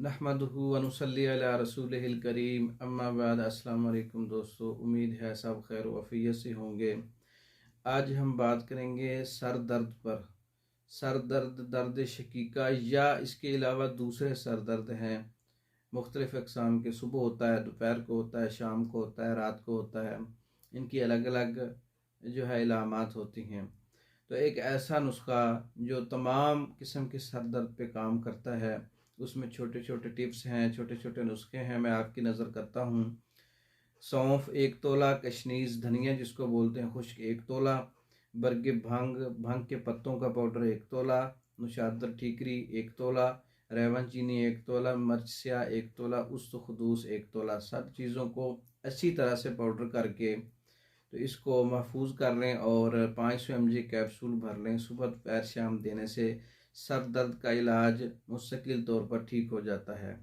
नहमदुहु व नुसल्ली अला रसूलिहिल करीम, अम्मा बाद। अस्सलाम वालेकुम दोस्तों, उम्मीद है सब खैर वफ़ियत से होंगे। आज हम बात करेंगे सर दर्द पर। सर दर्द, दर्द शकीका या इसके अलावा दूसरे सर दर्द हैं मुख्तलिफ़ अक़साम के। सुबह होता है, दोपहर को होता है, शाम को होता है, रात को होता है। इनकी अलग अलग जो है इलामात होती हैं। तो एक ऐसा नुस्खा जो तमाम किस्म के सर दर्द पे काम करता है, उसमें छोटे छोटे टिप्स हैं, छोटे छोटे नुस्खे हैं, मैं आपकी नज़र करता हूँ। सौंफ 1 तोला, कशनीज़ धनिया जिसको बोलते हैं खुश्क 1 तोला, बरगे भांग, भांग के पत्तों का पाउडर 1 तोला, नुशादर ठीकरी 1 तोला, रेवन चीनी 1 तोला, मिर्च स्याह 1 तोला, उस्त खदूस 1 तोला। सब चीज़ों को अच्छी तरह से पाउडर करके तो इसको महफूज कर लें और 500 mg कैप्सूल भर लें। सुबह दोपहर शाम देने से सर दर्द का इलाज मुस्तकिल तौर पर ठीक हो जाता है।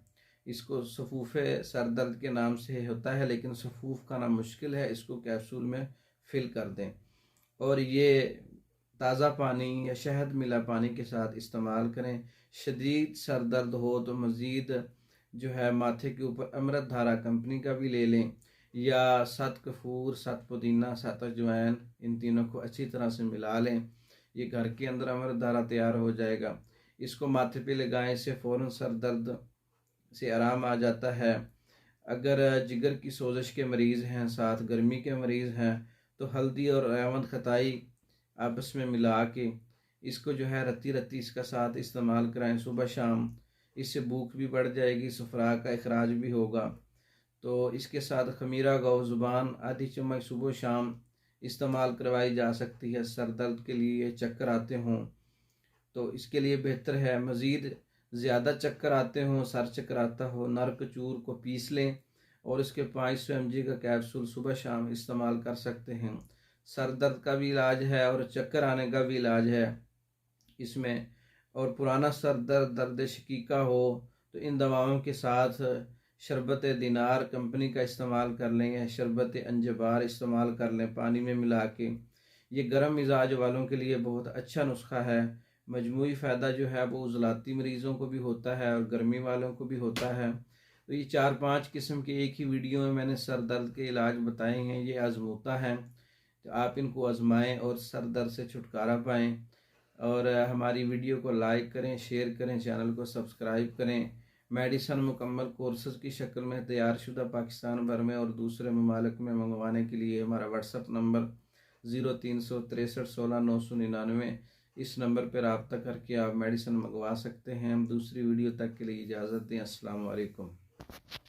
इसको सफूफ़े सर दर्द के नाम से होता है, लेकिन सफूफ खाना मुश्किल है। इसको कैप्सूल में फिल कर दें और ये ताज़ा पानी या शहद मिला पानी के साथ इस्तेमाल करें। शदीद सर दर्द हो तो मज़ीद जो है माथे के ऊपर अमृत धारा कंपनी का भी ले लें, या 7 कपूर, 7 पुदीना, 7 अजवाइन, इन तीनों को अच्छी तरह से मिला लें। ये घर के अंदर अमृत धारा तैयार हो जाएगा। इसको माथे पे लगाएं से फ़ौरन सर दर्द से आराम आ जाता है। अगर जिगर की सोजिश के मरीज़ हैं, साथ गर्मी के मरीज़ हैं, तो हल्दी और रेवन खताई आपस में मिला के इसको जो है रत्ती रत्ती इसका साथ इस्तेमाल कराएं सुबह शाम। इससे भूख भी बढ़ जाएगी, सफरा का इखराज भी होगा। तो इसके साथ खमीरा गौ ज़ुबान आधी चम्मच सुबह शाम इस्तेमाल करवाई जा सकती है। सर दर्द के लिए चक्कर आते हों तो इसके लिए बेहतर है। मज़ीद ज़्यादा चक्कर आते हों, सर चकराता हो, नरक चूर को पीस लें और इसके 500 mg का कैप्सूल सुबह शाम इस्तेमाल कर सकते हैं। सर दर्द का भी इलाज है और चक्कर आने का भी इलाज है इसमें। और पुराना सर दर्द, दर्द शकीका हो तो इन दवाओं के साथ शरबत दिनार कंपनी का इस्तेमाल कर लें या शरबत अंजबार इस्तेमाल कर लें पानी में मिला के। ये गर्म मिजाज वालों के लिए बहुत अच्छा नुस्खा है। मजमूई फ़ायदा जो है वो उज़लाती मरीज़ों को भी होता है और गर्मी वालों को भी होता है। तो ये 4-5 किस्म के एक ही वीडियो में मैंने सर दर्द के इलाज बताए हैं। ये आजमूता हैं, तो आप इनको आजमाएं और सर दर्द से छुटकारा पाएँ। और हमारी वीडियो को लाइक करें, शेयर करें, चैनल को सब्सक्राइब करें। मेडिसन मुकम्मल कोर्सेज़ की शक्ल में तैयार शुदा पाकिस्तान भर में और दूसरे ममालिक में मंगवाने के लिए हमारा व्हाट्सअप नंबर 0363169999, इस नंबर पर रब्ता करके आप मेडिसन मंगवा सकते हैं। हम दूसरी वीडियो तक के लिए इजाज़त दें। अस्सलाम वालेकुम।